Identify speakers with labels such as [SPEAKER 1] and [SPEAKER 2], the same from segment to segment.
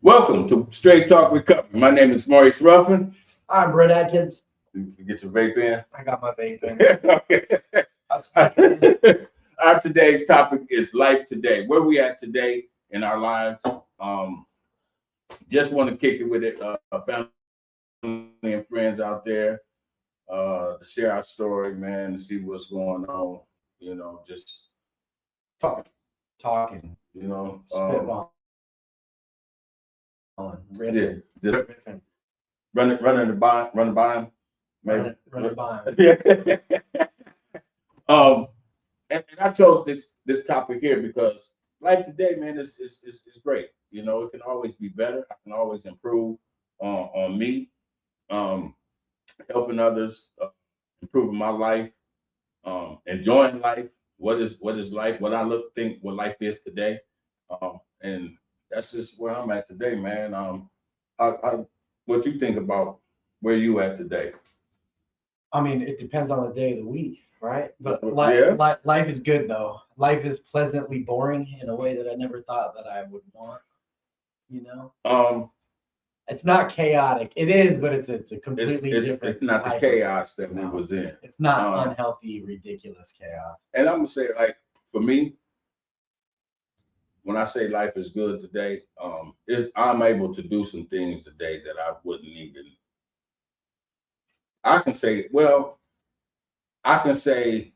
[SPEAKER 1] Welcome to Straight Talk Recovery. My name is Maurice Ruffin.
[SPEAKER 2] I'm Brett Atkins.
[SPEAKER 1] You get your vape in?
[SPEAKER 2] I got my vape in.
[SPEAKER 1] Okay. Our today's topic is life today. Where we at today in our lives. Just want to kick it with it. Family and friends out there to share our story, man, to see what's going on. You know, just
[SPEAKER 2] Talking.
[SPEAKER 1] you know,
[SPEAKER 2] Spitball.
[SPEAKER 1] yeah, just run it by him, maybe.
[SPEAKER 2] Run it by him.
[SPEAKER 1] Yeah. And I chose this topic here because life today, man, is great. You know, it can always be better. I can always improve on me, helping others, improving my life, enjoying life. What is life? What I think what life is today, and that's just where I'm at today, man. What you think about where you at today?
[SPEAKER 2] I mean, it depends on the day of the week, right? But
[SPEAKER 1] Yeah.
[SPEAKER 2] life is good though. Life is pleasantly boring in a way that I never thought that I would want. You know, it's not chaotic. It is, but it's a completely different.
[SPEAKER 1] It's not the chaos that we was in.
[SPEAKER 2] It's not unhealthy, ridiculous chaos.
[SPEAKER 1] And I'm gonna say, like, for me, when I say life is good today, I'm able to do some things today that I wouldn't even. I can say, well, I can say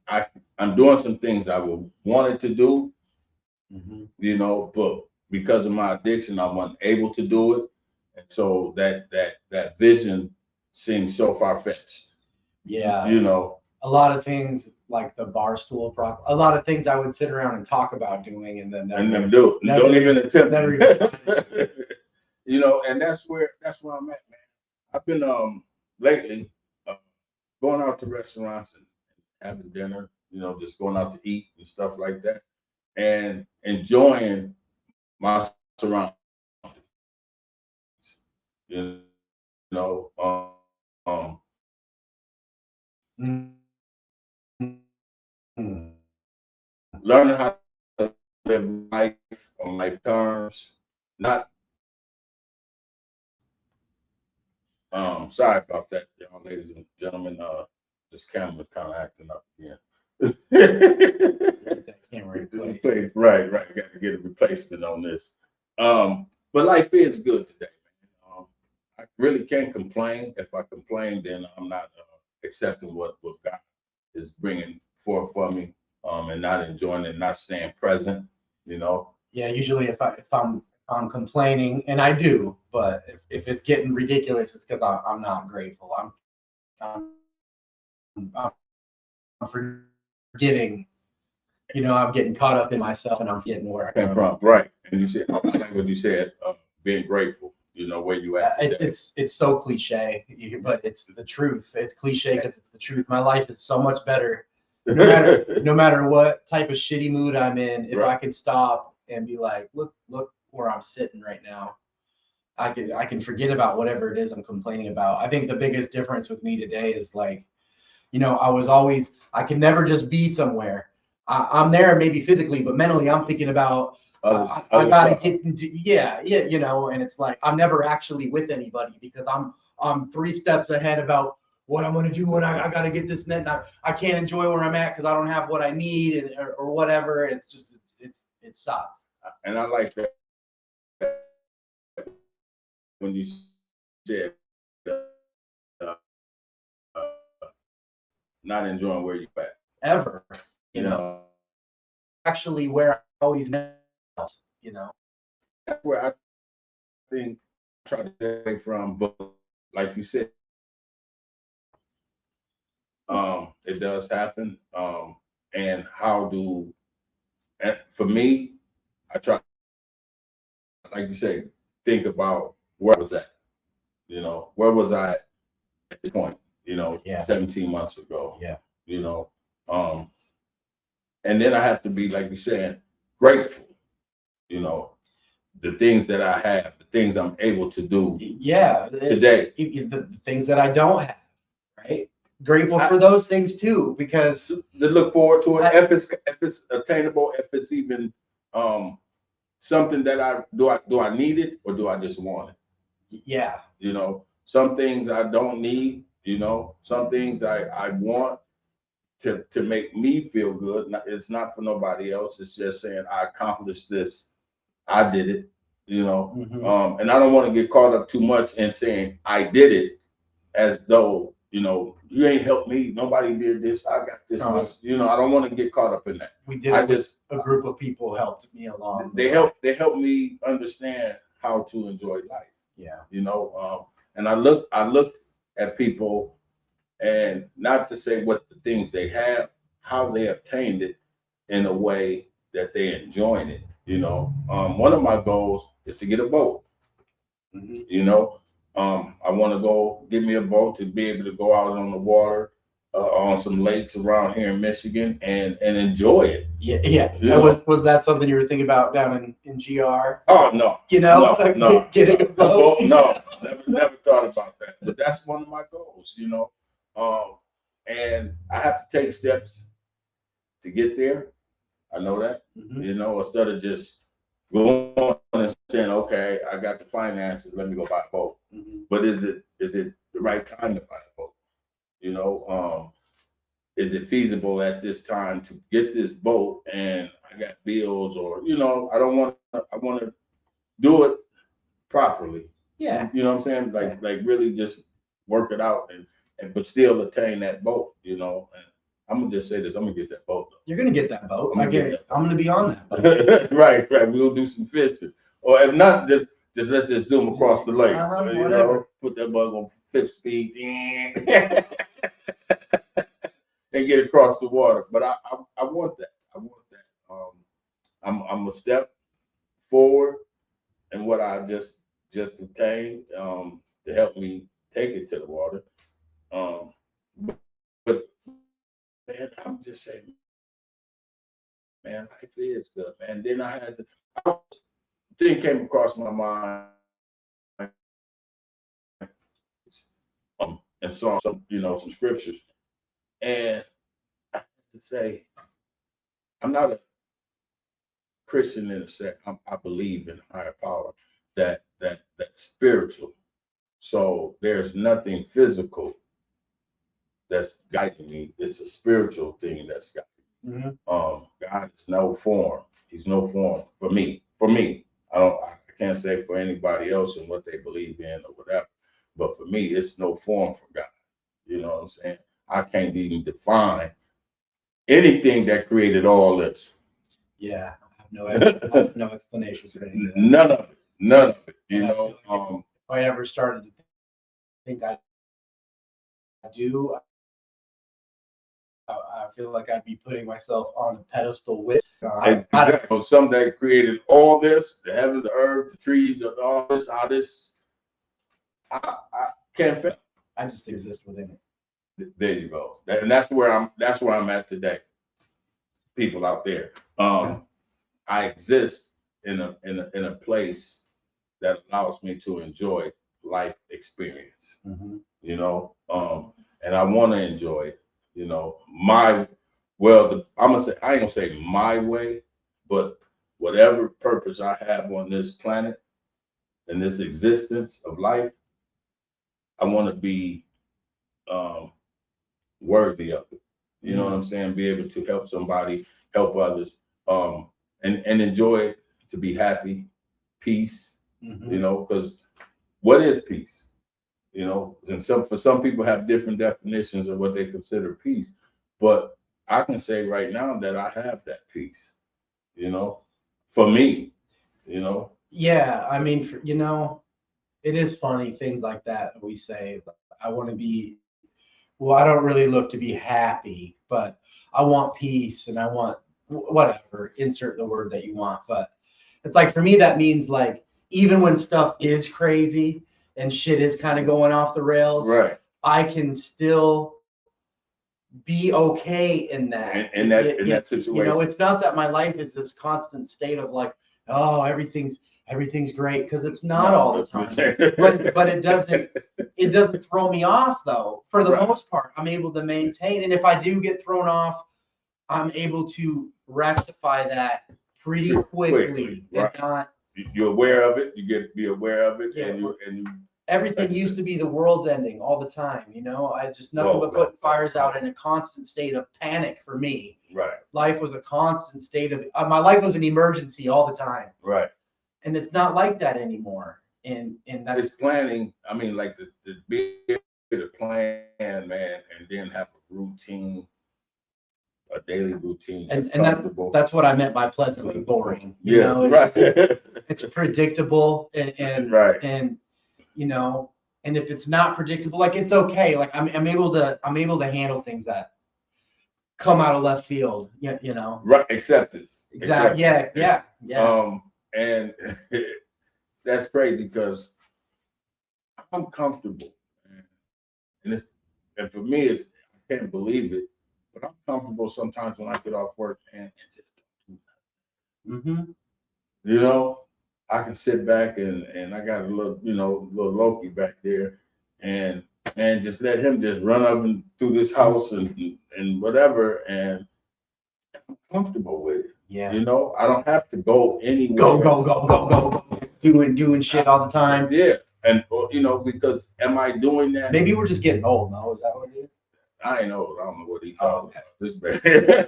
[SPEAKER 1] I'm doing some things I would wanted to do, you know, but because of my addiction, I wasn't able to do it, and so that vision seems so far fetched.
[SPEAKER 2] Yeah,
[SPEAKER 1] you know,
[SPEAKER 2] a lot of things like the Barstool a lot of things I would sit around and talk about doing, and then
[SPEAKER 1] never do. Don't even attempt.
[SPEAKER 2] Never even.
[SPEAKER 1] You know, and that's where I'm at, man. I've been lately going out to restaurants and having dinner, you know, just going out to eat and stuff like that, and enjoying my surroundings. You know, learning how to live life on life terms, not. Sorry about that, y'all, ladies and gentlemen. This camera's kind of acting up again.
[SPEAKER 2] That camera replaced.
[SPEAKER 1] Right. Got to get a replacement on this. But life is good today, man. I really can't complain. If I complain, then I'm not accepting what God is bringing forth for me, and not enjoying it, not staying present. You know.
[SPEAKER 2] Yeah, usually if I'm complaining, and I do, but if it's getting ridiculous, it's because I'm not grateful. I'm forgetting. You know, I'm getting caught up in myself, and I'm forgetting where I came from.
[SPEAKER 1] Right, and you said, I like what you said, being grateful. You know where you at today.
[SPEAKER 2] It's so cliche, but it's the truth. It's cliche because it's the truth. My life is so much better, no matter what type of shitty mood I'm in. If I can stop and be like, look where I'm sitting right now, I can forget about whatever it is I'm complaining about. I think the biggest difference with me today is like, you know, I can never just be somewhere. I'm there maybe physically, but mentally I'm thinking about I gotta get into you know, and it's like I'm never actually with anybody because I'm 3 steps ahead about what I'm gonna do when I gotta get this net. And I can't enjoy where I'm at because I don't have what I need or whatever. It's just it sucks.
[SPEAKER 1] And I like that when you said uh, not enjoying where you're at
[SPEAKER 2] Ever, you know, actually where I always met, you know.
[SPEAKER 1] That's where I think I try to stay from, but like you said, it does happen. And for me, I try, like you say, think about where I was at. You know, where was I at this point? You know, 17 months ago.
[SPEAKER 2] Yeah.
[SPEAKER 1] You know, and then I have to be, like you said, grateful. You know, the things that I have, the things I'm able to do.
[SPEAKER 2] Yeah.
[SPEAKER 1] Today.
[SPEAKER 2] The things that I don't have, right? Grateful for those things too, because
[SPEAKER 1] to look forward to it, if it's attainable, if it's even something that I need it or do I just want it?
[SPEAKER 2] Yeah.
[SPEAKER 1] You know, some things I don't need, you know, some things I want to make me feel good. It's not for nobody else. It's just saying I accomplished this. I did it, you know.
[SPEAKER 2] Mhm.
[SPEAKER 1] And I don't want to get caught up too much in saying I did it as though, you know, you ain't helped me. Nobody did this. I got this
[SPEAKER 2] No.
[SPEAKER 1] much. You know, I don't want to get caught up in that.
[SPEAKER 2] We did
[SPEAKER 1] I
[SPEAKER 2] it with
[SPEAKER 1] just
[SPEAKER 2] a group of people helped me along.
[SPEAKER 1] they help me understand how to enjoy life.
[SPEAKER 2] Yeah.
[SPEAKER 1] You know, and I look at people, and not to say what the things they have, how they obtained it in a way that they're enjoying it. You know, one of my goals is to get a boat.
[SPEAKER 2] Mhm.
[SPEAKER 1] You know, I want to go get me a boat to be able to go out on the water, on some lakes around here in Michigan and enjoy it.
[SPEAKER 2] Yeah, yeah.
[SPEAKER 1] You
[SPEAKER 2] And
[SPEAKER 1] know?
[SPEAKER 2] was that something you were thinking about down in GR?
[SPEAKER 1] Oh no,
[SPEAKER 2] You know,
[SPEAKER 1] no,
[SPEAKER 2] getting a boat.
[SPEAKER 1] no, never thought about that. But that's one of my goals, you know. And I have to take steps to get there. I know that,
[SPEAKER 2] Mhm.
[SPEAKER 1] you know, instead of just going and saying, okay, I got the finances, let me go buy a boat.
[SPEAKER 2] Mhm.
[SPEAKER 1] But is it the right time to buy a boat? You know, is it feasible at this time to get this boat and I got bills, or you know, I want to do it properly.
[SPEAKER 2] Yeah.
[SPEAKER 1] You know what I'm saying? Like really just work it out and but still attain that boat, you know. And I'm gonna just say this, I'm gonna get that boat though.
[SPEAKER 2] You're gonna get that boat.
[SPEAKER 1] I'm gonna get that boat.
[SPEAKER 2] I'm gonna be on that boat.
[SPEAKER 1] right. We'll do some fishing. Or if not, just let's just zoom across the lake. You
[SPEAKER 2] Whatever.
[SPEAKER 1] know, put that bug on 5th speed and get across the water. But I want that. I want that. I'm a step forward in what I just obtained to help me take it to the water. But man, I'm just saying, man, life is good, man. Then I had the thing came across my mind, and saw some, you know, some scriptures, and I have to say, I'm not a Christian in a sense. I believe in higher power, that spiritual. So there's nothing physical that's guiding me. It's a spiritual thing that's guiding me.
[SPEAKER 2] Mhm.
[SPEAKER 1] God is no form. He's no form for me. For me, I can't say for anybody else and what they believe in or whatever. But for me, it's no form for God. You know what I'm saying? I can't even define anything that created all this.
[SPEAKER 2] Yeah. I have no explanation for any of that.
[SPEAKER 1] None of it. None of it. You
[SPEAKER 2] And I
[SPEAKER 1] know.
[SPEAKER 2] feel like if I ever started to think I do, I feel like I'd be putting myself on a pedestal with God.
[SPEAKER 1] Exactly. Some that created all this, the heavens, the earth, the trees, and all this, I can't fit.
[SPEAKER 2] I just exist within it.
[SPEAKER 1] There you go. And that's where I'm at today. People out there. I exist in a place that allows me to enjoy life experience.
[SPEAKER 2] Mm-hmm.
[SPEAKER 1] You know, and I want to enjoy it. You know, I'm gonna say, I ain't gonna say my way, but whatever purpose I have on this planet and this existence of life, I want to be worthy of it. You know what I'm saying? Be able to help somebody, help others, and enjoy it, to be happy, peace.
[SPEAKER 2] Mm-hmm.
[SPEAKER 1] You know, because what is peace? You know, and for some people have different definitions of what they consider peace, but I can say right now that I have that peace. You know, for me, you know.
[SPEAKER 2] Yeah, I mean, you know, it is funny things like that we say. I want to be. Well, I don't really look to be happy, but I want peace and I want whatever. Insert the word that you want, but it's like for me that means like even when stuff is crazy and shit is kind of going off the rails,
[SPEAKER 1] Right.
[SPEAKER 2] I can still be okay in that.
[SPEAKER 1] In that situation.
[SPEAKER 2] You know, it's not that my life is this constant state of like, oh, everything's great, because it's not all the time. but it doesn't throw me off though. For the most part, I'm able to maintain. And if I do get thrown off, I'm able to rectify that pretty quickly,
[SPEAKER 1] right.
[SPEAKER 2] and not
[SPEAKER 1] You're aware of it. You get to be aware of it,
[SPEAKER 2] Yeah.
[SPEAKER 1] and you
[SPEAKER 2] everything used to be the world's ending all the time. You know, I just nothing but putting fires out in a constant state of panic for me.
[SPEAKER 1] right,
[SPEAKER 2] Life was a constant state of my life was an emergency all the time,
[SPEAKER 1] right.
[SPEAKER 2] and it's not like that anymore. And that's
[SPEAKER 1] It's planning. I mean, like the be able to plan, man, and then have a routine, a daily routine.
[SPEAKER 2] and that's what I meant by pleasantly boring. You
[SPEAKER 1] Yes,
[SPEAKER 2] know,
[SPEAKER 1] right.
[SPEAKER 2] it's predictable and
[SPEAKER 1] Right.
[SPEAKER 2] and you know, and if it's not predictable, like it's okay. Like I'm able to handle things that come out of left field. You know.
[SPEAKER 1] Right. Acceptance.
[SPEAKER 2] Exactly. Yeah.
[SPEAKER 1] And that's crazy because I'm comfortable, man. And for me, I can't believe it, but I'm comfortable sometimes when I get off work and just don't do nothing.
[SPEAKER 2] Mm-hmm.
[SPEAKER 1] You know, I can sit back and I got a little, little Loki back there, and just let him just run up and through this house and whatever, and I'm comfortable with it.
[SPEAKER 2] Yeah.
[SPEAKER 1] You know, I don't have to go anywhere.
[SPEAKER 2] Go. Doing shit all the time.
[SPEAKER 1] Yeah. And because am I doing that?
[SPEAKER 2] Maybe we're just getting old. No, is that what it is?
[SPEAKER 1] I ain't old. I don't know what he's talking about. This man.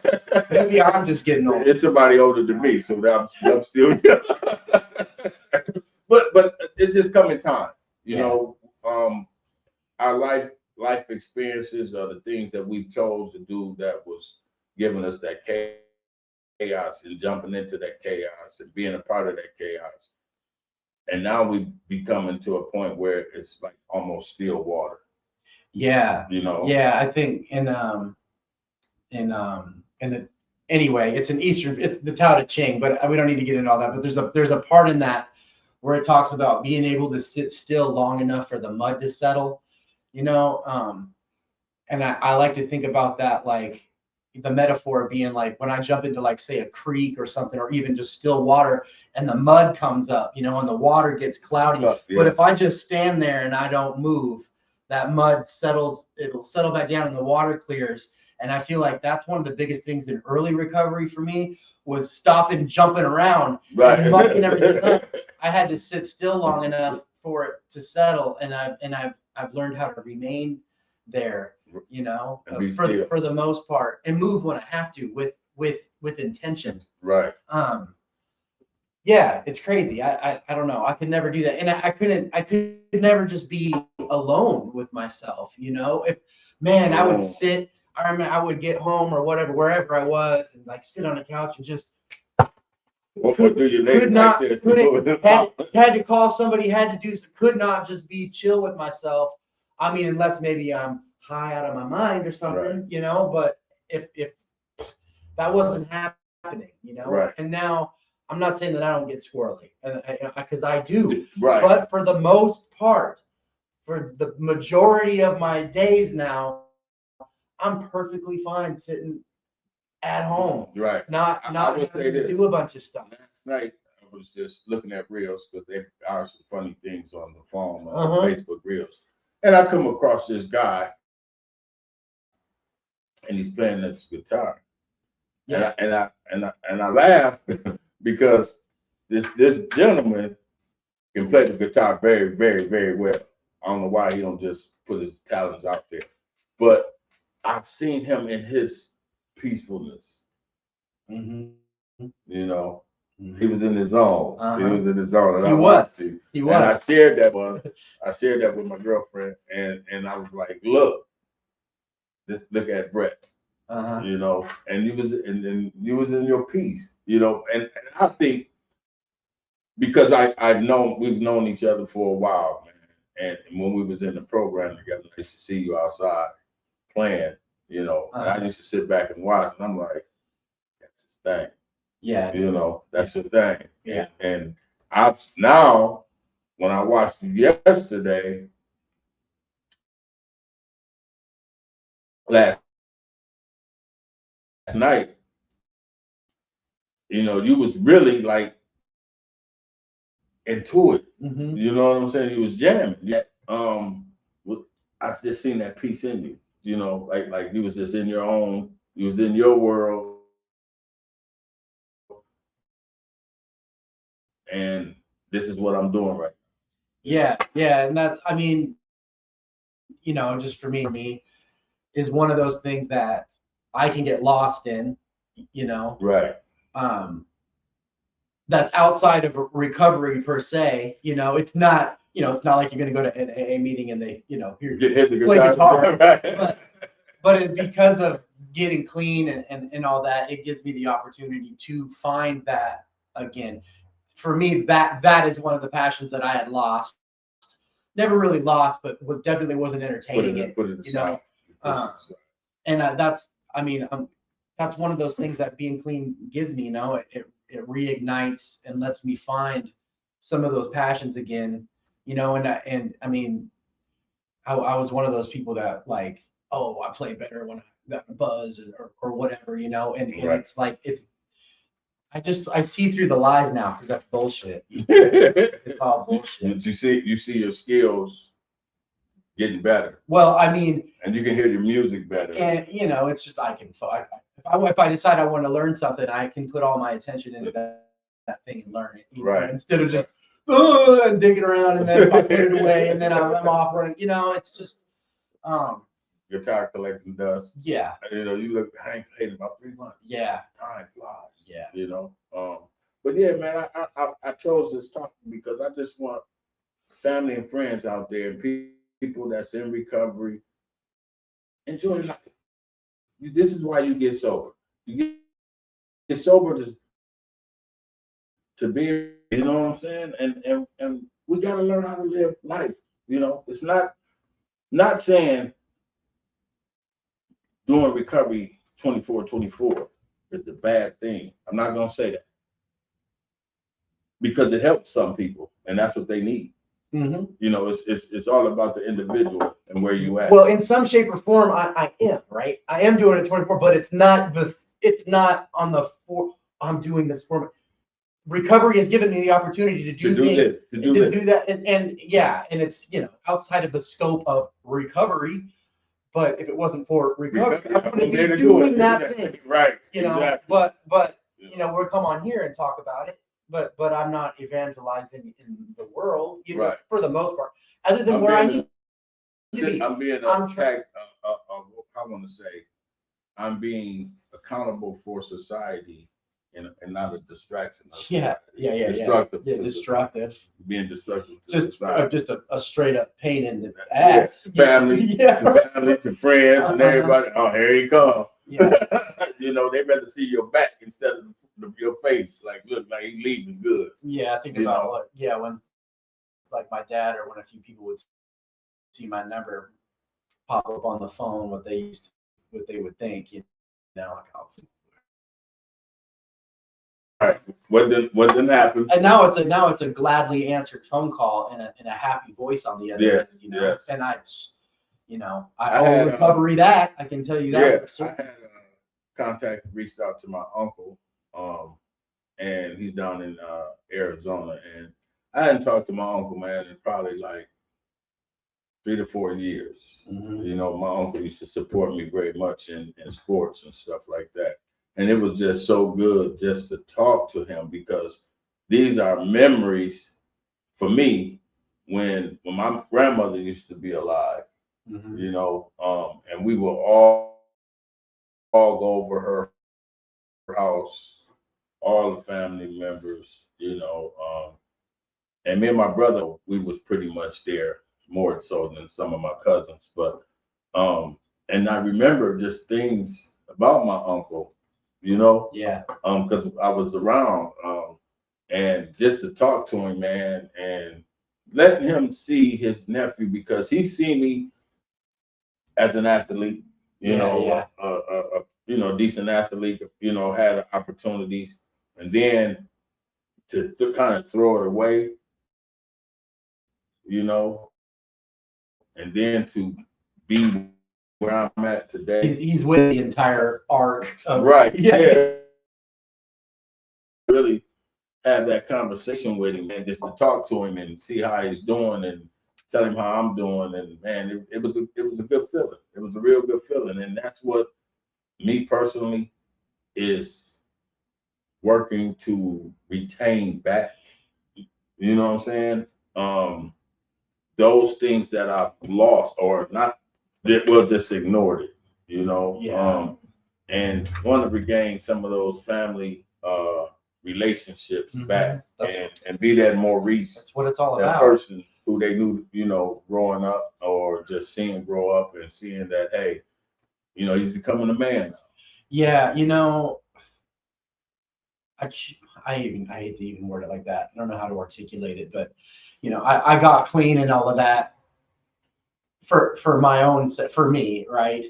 [SPEAKER 2] Maybe I'm just getting old.
[SPEAKER 1] It's somebody older than me, so I'm still young. but it's just coming time. You know, our life experiences are the things that we've chose to do that was giving us that chaos and jumping into that chaos and being a part of that chaos. And now we've becoming to a point where it's like almost still water.
[SPEAKER 2] Yeah.
[SPEAKER 1] You know.
[SPEAKER 2] Yeah, I think anyway, it's the Tao Te Ching, but we don't need to get into all that. But there's a part in that where it talks about being able to sit still long enough for the mud to settle, you know. And I like to think about that, like the metaphor being like when I jump into, like, say, a creek or something, or even just still water, and the mud comes up, you know, and the water gets cloudy.
[SPEAKER 1] Yeah.
[SPEAKER 2] But if I just stand there and I don't move, that mud it'll settle back down and the water clears. And I feel like that's one of the biggest things in early recovery for me was stopping jumping around and mucking everything up. I had to sit still long enough for it to settle, and I've learned how to remain there, you know, for the most part, and move when I have to with intention.
[SPEAKER 1] Right.
[SPEAKER 2] Yeah, it's crazy. I don't know. I could never do that, and I could never just be alone with myself. You know, I would sit. I remember I would get home or whatever, wherever I was, and like sit on the couch and just had to call somebody, could not just be chill with myself. I mean, unless maybe I'm high out of my mind or something,
[SPEAKER 1] right.
[SPEAKER 2] You know, but if that wasn't happening, you know,
[SPEAKER 1] right.
[SPEAKER 2] And now I'm not saying that I don't get squirrely, because I do,
[SPEAKER 1] right.
[SPEAKER 2] But for the most part, for the majority of my days now, I'm perfectly fine sitting at home.
[SPEAKER 1] Right.
[SPEAKER 2] Not having to do a bunch of stuff.
[SPEAKER 1] Last night I was just looking at reels because there are some funny things on the phone on Facebook reels, and I come across this guy, and he's playing this guitar. Yeah. And I laugh because this gentleman can play the guitar very, very, very well. I don't know why he don't just put his talents out there, but I've seen him in his peacefulness. You know, he was in his zone. He was in his zone, and I watched him. He was. And I shared that with my girlfriend, and I was like, look at Brett. You know, and you was in your peace, you know, and I think because we've known each other for a while, man, and when we was in the program together, I used to see you outside playing, you know, and I used to sit back and watch, and I'm like, that's his thing. Yeah. You know, that's your thing. Yeah. And I've now, when I watched you yesterday, last night, you know, you was really like into it. You know what I'm saying? You was jamming. Yeah. I just seen that piece in you. You know, like you was just in your own. You was in your world. and this is what I'm doing right
[SPEAKER 2] Yeah, yeah, and that's, I mean, you know, just for me is one of those things that I can get lost in, you know.
[SPEAKER 1] now. Right.
[SPEAKER 2] Um, that's outside of recovery per se. You know, it's not, you know, it's not like you're going to go to an AA meeting and they, you know, here,
[SPEAKER 1] Hit the
[SPEAKER 2] play guitar.
[SPEAKER 1] Right.
[SPEAKER 2] But it, because of getting clean and all that, it gives me the opportunity to find that again. For me, that is one of the passions that I had lost. Never really lost, but was definitely wasn't entertaining it.
[SPEAKER 1] Put it
[SPEAKER 2] You know,
[SPEAKER 1] aside.
[SPEAKER 2] and that's, I mean, that's one of those things that being clean gives me. You know, it reignites and lets me find some of those passions again. You know, and I mean, I was one of those people that like, oh, I play better when I got a buzz or whatever, you know, and
[SPEAKER 1] Right.
[SPEAKER 2] it's like I see through the lies now because that's bullshit. It's all bullshit.
[SPEAKER 1] But you see your skills getting better,
[SPEAKER 2] Well, I mean,
[SPEAKER 1] and you can hear your music better.
[SPEAKER 2] and you know, it's just if I decide I want to learn something, I can put all my attention into that thing and learn it. You know,
[SPEAKER 1] Right.
[SPEAKER 2] instead of just and digging around and then if I put it away and then I'm off running. You know, it's just
[SPEAKER 1] You're tired collecting dust.
[SPEAKER 2] yeah.
[SPEAKER 1] You know, you look. I ain't played in about 3 months.
[SPEAKER 2] Yeah.
[SPEAKER 1] Time flies.
[SPEAKER 2] Yeah.
[SPEAKER 1] You know. But yeah, man, I chose this topic because I just want family and friends out there and people that's in recovery enjoy life. This is why you get sober. You get sober to be, you know what I'm saying? And we got to learn how to live life. You know, it's not saying doing recovery 24/24 is the bad thing. I'm not gonna say that because it helps some people, and that's what they need.
[SPEAKER 2] Mm-hmm.
[SPEAKER 1] You know, it's all about the individual and where you at.
[SPEAKER 2] Well, in some shape or form, I am right. I am doing it 24, but it's not on the four. I'm doing this for recovery has given me the opportunity to do things,
[SPEAKER 1] to do
[SPEAKER 2] that, and yeah, and it's, you know, outside of the scope of recovery. But if it wasn't for recovery, I wouldn't be doing that thing.
[SPEAKER 1] Right.
[SPEAKER 2] You know,
[SPEAKER 1] exactly.
[SPEAKER 2] but you know, we'll come on here and talk about it. But I'm not evangelizing in the world, you know,
[SPEAKER 1] Right.
[SPEAKER 2] for the most part. Other than where I need to be.
[SPEAKER 1] I'm being attacked. I want to say, I'm being accountable for society and not a distraction.
[SPEAKER 2] Yeah.
[SPEAKER 1] Destructive.
[SPEAKER 2] Yeah, destructive.
[SPEAKER 1] Being destructive to
[SPEAKER 2] Just
[SPEAKER 1] society.
[SPEAKER 2] just a straight up pain in the ass.
[SPEAKER 1] Yeah, family,
[SPEAKER 2] Yeah.
[SPEAKER 1] to family, to friends, and everybody. Oh, here he comes.
[SPEAKER 2] Yeah.
[SPEAKER 1] You know, they better see your back instead of your face. Like, look, like he's leaving good.
[SPEAKER 2] Yeah, think about what. Yeah, when like my dad or when a few people would see my number pop up on the phone, what they would think, you know, like, oh.
[SPEAKER 1] Right. What didn't happen?
[SPEAKER 2] And now it's a gladly answered phone call and a happy voice on the other end, you know.
[SPEAKER 1] Yes.
[SPEAKER 2] And I owe recovery that, I can tell you that.
[SPEAKER 1] Yeah, I had contact, reached out to my uncle, and he's down in Arizona, and I hadn't talked to my uncle, man, in probably like 3 to 4 years.
[SPEAKER 2] Mm-hmm.
[SPEAKER 1] You know, my uncle used to support me very much in sports and stuff like that. And it was just so good just to talk to him because these are memories for me when my grandmother used to be alive,
[SPEAKER 2] Mm-hmm.
[SPEAKER 1] you know, and we will all go over her house, all the family members, you know, and me and my brother, we was pretty much there more so than some of my cousins, but and I remember just things about my uncle, you know,
[SPEAKER 2] Yeah.
[SPEAKER 1] Because I was around, and just to talk to him, man, and letting him see his nephew because he seen me as an athlete, you know, you know, decent athlete, you know, had opportunities, and then to kind of throw it away, you know, and then to be where I'm at today.
[SPEAKER 2] He's with the entire arc of
[SPEAKER 1] Right. Yeah. Really have that conversation with him and just to talk to him and see how he's doing and tell him how I'm doing. And man, it was a good feeling. It was a real good feeling. And that's what me personally is working to retain back You know what I'm saying? Those things that I've lost or not, well, just ignored it, you know?
[SPEAKER 2] Yeah.
[SPEAKER 1] And want to regain some of those family relationships back and be that more recent.
[SPEAKER 2] That's what it's all
[SPEAKER 1] That
[SPEAKER 2] about.
[SPEAKER 1] person who they knew, you know, growing up or just seeing grow up and seeing that, hey, you know, he's becoming a man now.
[SPEAKER 2] Yeah, you know, I hate to even word it like that. I don't know how to articulate it, but you know, I got clean and all of that for my own, for me, right?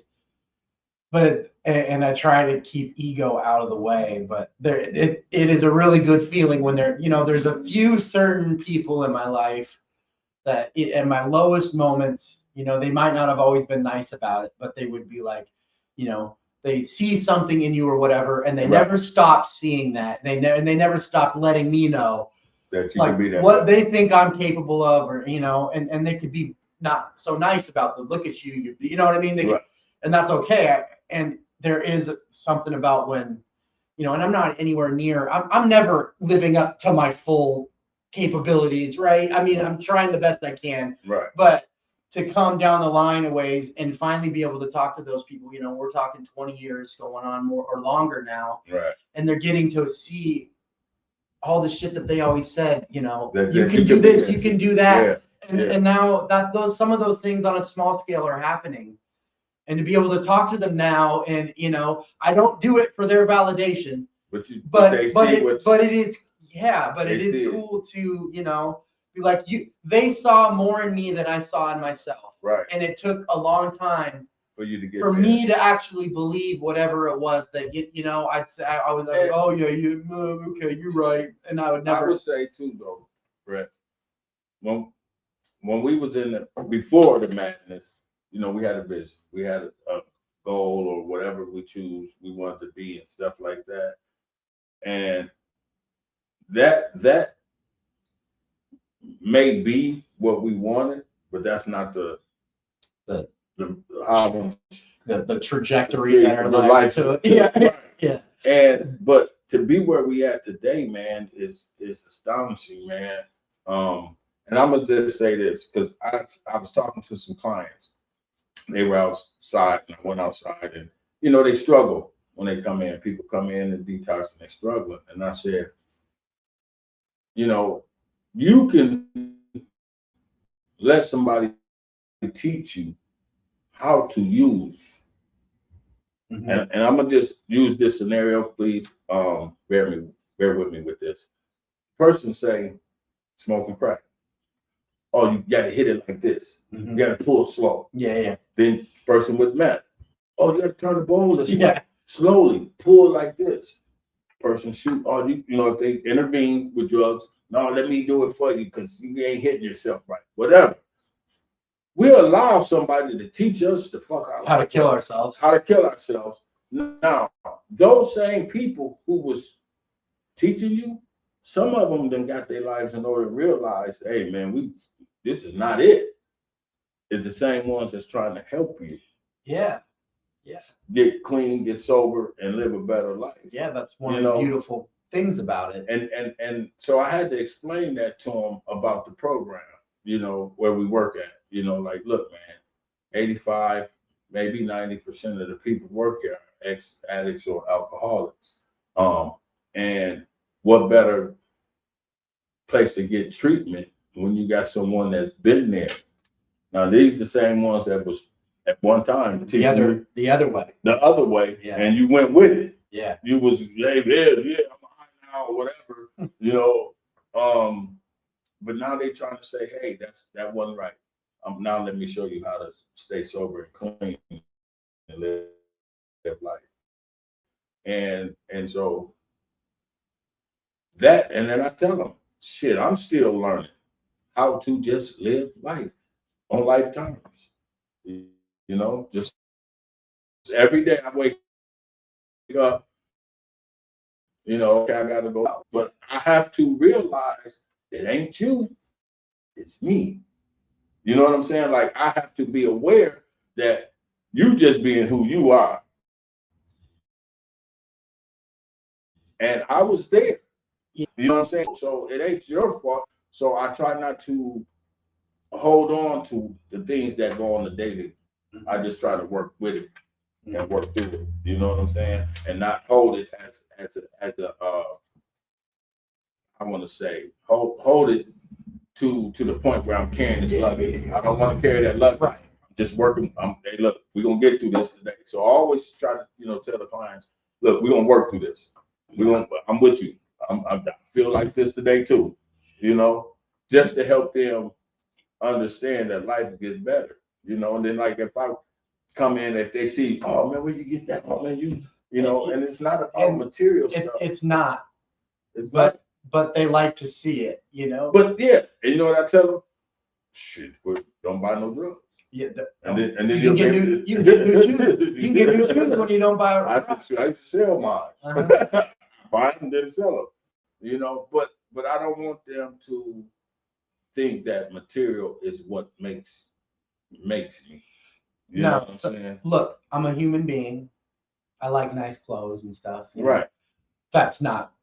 [SPEAKER 2] But and I try to keep ego out of the way, but it is a really good feeling when there's a few certain people in my life that at my lowest moments, they might not have always been nice about it, but they would be like, they see something in you or whatever, and they never stop seeing that. They never stop letting me know
[SPEAKER 1] that you
[SPEAKER 2] like
[SPEAKER 1] can be that
[SPEAKER 2] what
[SPEAKER 1] way.
[SPEAKER 2] they think I'm capable of, or and they could be not so nice about the look at you. You know what I mean? And that's okay. And there is something about when, and I'm not anywhere near. I'm never living up to my full capabilities, right? I mean, I'm trying the best I can,
[SPEAKER 1] right?
[SPEAKER 2] But to come down the line a ways and finally be able to talk to those people, we're talking 20 years going on more or longer now,
[SPEAKER 1] right?
[SPEAKER 2] And they're getting to see all the shit that they always said,
[SPEAKER 1] that
[SPEAKER 2] you can do this, you can do that.
[SPEAKER 1] Yeah.
[SPEAKER 2] And now that some of those things on a small scale are happening. And to be able to talk to them now, and I don't do it for their validation, but it is cool to be like, they saw more in me than I saw in myself,
[SPEAKER 1] right?
[SPEAKER 2] And it took a long time
[SPEAKER 1] for you to get
[SPEAKER 2] for me to actually believe whatever it was that I'd say. I was like, oh yeah, okay, you're right, and I would never.
[SPEAKER 1] I would say too though, Brett, when we was before the madness, we had a vision, we had a goal or whatever we choose we wanted to be and stuff like that, and that may be what we wanted, but that's not the
[SPEAKER 2] trajectory that our life took. Yeah.
[SPEAKER 1] And but to be where we at today, man, is astonishing, man. And I'm gonna just say this because I was talking to some clients. They were outside, and I went outside, and they struggle when they come in. People come in and detox, and they struggling. And I said, you can let somebody teach you how to use. Mm-hmm. And I'm gonna just use this scenario, please. Bear with me with this. Person saying smoking crack. Oh, you gotta hit it like this. Mm-hmm. You gotta pull slow.
[SPEAKER 2] Yeah.
[SPEAKER 1] Then person with meth. Oh, you gotta turn the bowl this way. Slowly pull like this. Person shoot. Oh, if they intervene with drugs, no, let me do it for you because you ain't hitting yourself right. Whatever. We allow somebody to teach us to fuck out
[SPEAKER 2] how to kill ourselves.
[SPEAKER 1] Now, those same people who was teaching you, some of them then got their lives in order to realize, hey man, this is not it. It's the same ones that's trying to help you.
[SPEAKER 2] Yeah.
[SPEAKER 1] Get clean, get sober, and live a better life.
[SPEAKER 2] Yeah, that's one of the beautiful things about it.
[SPEAKER 1] And so I had to explain that to them about the program, where we work at. Like, look, man, 85, maybe 90% of the people work here are ex-addicts or alcoholics. And what better place to get treatment when you got someone that's been there? Now, these are the same ones that was at one time
[SPEAKER 2] the other way.
[SPEAKER 1] Yeah. And you went with it.
[SPEAKER 2] Yeah.
[SPEAKER 1] You was, yeah, I'm high now or whatever, but now they trying to say, hey, that wasn't right. Now let me show you how to stay sober and clean and live life. And so and then I tell them, shit, I'm still learning how to just live life on lifetimes. Just every day I wake up, okay, I gotta go out. But I have to realize it ain't you, it's me. You know what I'm saying? Like, I have to be aware that you just being who you are. And I was there. You know what I'm saying? So it ain't your fault. So I try not to hold on to the things that go on the daily. I just try to work with it and work through it. You know what I'm saying? And not hold it as a I want to say hold it to the point where I'm carrying this luggage. I don't want to carry that luggage.
[SPEAKER 2] Right.
[SPEAKER 1] I'm just working. Hey, look, we're gonna get through this today. So I always try to, tell the clients, look, we're gonna work through this. I'm with you. I feel like this today too. Just to help them understand that life gets better. And then like if I come in, if they see, oh man, where you get that? Oh man, and it's not about material stuff.
[SPEAKER 2] It's not.
[SPEAKER 1] It's
[SPEAKER 2] but they like to see it,
[SPEAKER 1] But yeah, and you know what I tell them? Shit, don't buy no drugs.
[SPEAKER 2] Yeah,
[SPEAKER 1] and then
[SPEAKER 2] you can get new shoes. You can get new shoes when you don't buy.
[SPEAKER 1] I used to sell mine. Buy them, then sell them. But I don't want them to think that material is what makes me. You know what I'm saying?
[SPEAKER 2] Look, I'm a human being. I like nice clothes and stuff.
[SPEAKER 1] Right.
[SPEAKER 2] That's not.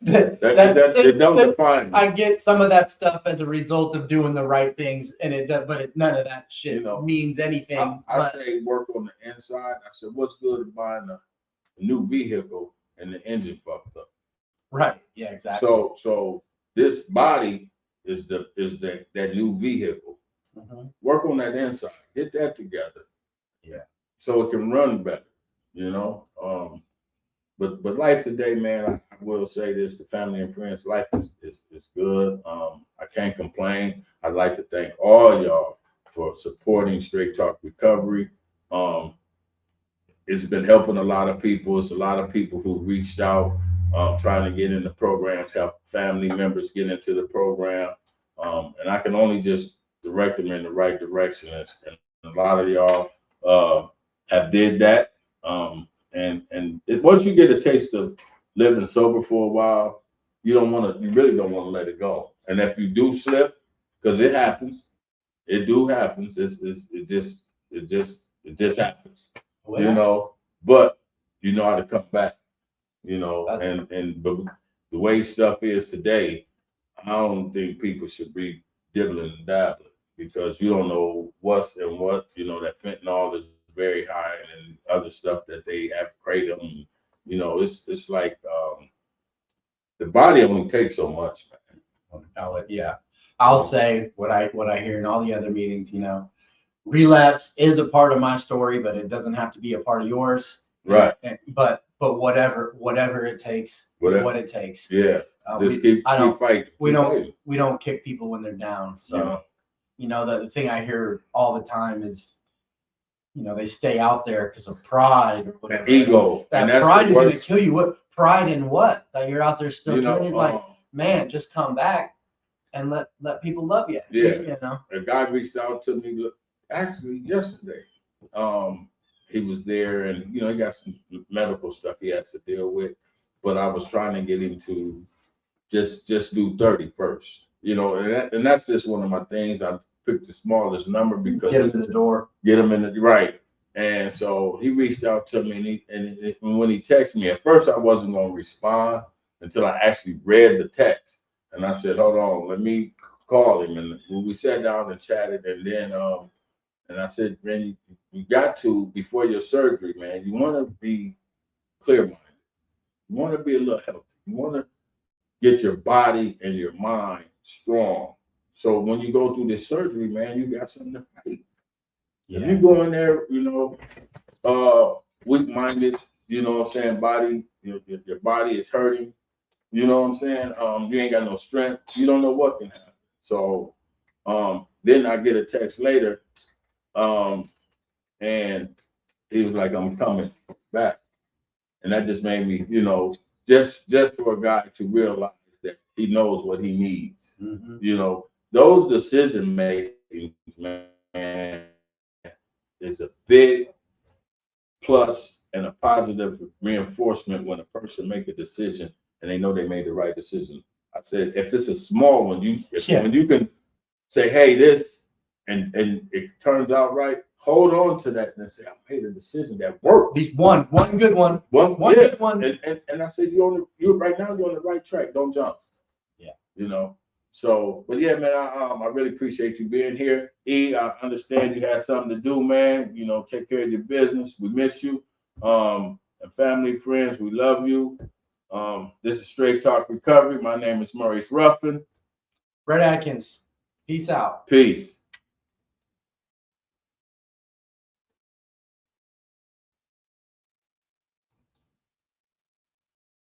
[SPEAKER 1] That don't define me.
[SPEAKER 2] I get some of that stuff as a result of doing the right things, and none of that shit means anything.
[SPEAKER 1] I say work on the inside. I said, what's good at buying a new vehicle and the engine fucked up?
[SPEAKER 2] Right. Yeah. Exactly.
[SPEAKER 1] So this body is that new vehicle.
[SPEAKER 2] Mm-hmm.
[SPEAKER 1] Work on that inside. Get that together.
[SPEAKER 2] Yeah.
[SPEAKER 1] So it can run better. But life today, man, I will say this to family and friends, life is good. I can't complain. I'd like to thank all y'all for supporting Straight Talk Recovery. It's been helping a lot of people. It's a lot of people who reached out, trying to get into programs, help family members get into the program. And I can only just direct them in the right direction. And a lot of y'all have did that. Once you get a taste of living sober for a while, you really don't want to let it go. And if you do slip, because it happens, it just happens, but you know how to come back, but the way stuff is today, I don't think people should be dibbling and dabbling because you don't know what's and what, that fentanyl is very high and other stuff that they have kratom. It's like the body only takes so much, man.
[SPEAKER 2] I'll say what I hear in all the other meetings. Relapse is a part of my story, but it doesn't have to be a part of yours.
[SPEAKER 1] Right.
[SPEAKER 2] But whatever it takes is what it takes.
[SPEAKER 1] Yeah. Just keep fighting.
[SPEAKER 2] We don't kick people when they're down. So the thing I hear all the time is, they stay out there because of pride or whatever.
[SPEAKER 1] Ego.
[SPEAKER 2] That pride is going to kill you. What pride in what? That you're out there still doing it? Like, man, just come back and let people love you.
[SPEAKER 1] Yeah. A guy reached out to me actually yesterday. He was there and he got some medical stuff he has to deal with. But I was trying to get him to just do 30 first. And that's just one of my things. I picked the smallest number because
[SPEAKER 2] get him in the door.
[SPEAKER 1] Get him in the right. And so he reached out to me and when he texted me, at first I wasn't going to respond until I actually read the text. And I said, hold on, let me call him. And when we sat down and chatted, and then and I said, man, you got to, before your surgery, man, you want to be clear-minded. You want to be a little healthy. You want to get your body and your mind strong. So when you go through this surgery, man, you got something to fight. Yeah. If you go in there, weak-minded, body, your body is hurting, you ain't got no strength, you don't know what can happen. So then I get a text later, and he was like, I'm coming back. And that just made me, just for a guy to realize that he knows what he needs. Mm-hmm. Those decision makings, man, is a big plus and a positive reinforcement when a person make a decision and they know they made the right decision. I said, if it's a small one, when you can say, hey, this, and it turns out right, hold on to that and say, I made a decision that worked.
[SPEAKER 2] These one good one. One good one.
[SPEAKER 1] And I said, you're right now, you're on the right track. Don't jump.
[SPEAKER 2] Yeah.
[SPEAKER 1] So, but yeah, man, I really appreciate you being here. E, I understand you had something to do, man. You know, take care of your business. We miss you. And family, friends, we love you. This is Straight Talk Recovery. My name is Maurice Ruffin.
[SPEAKER 2] Brett Atkins, peace out.
[SPEAKER 1] Peace.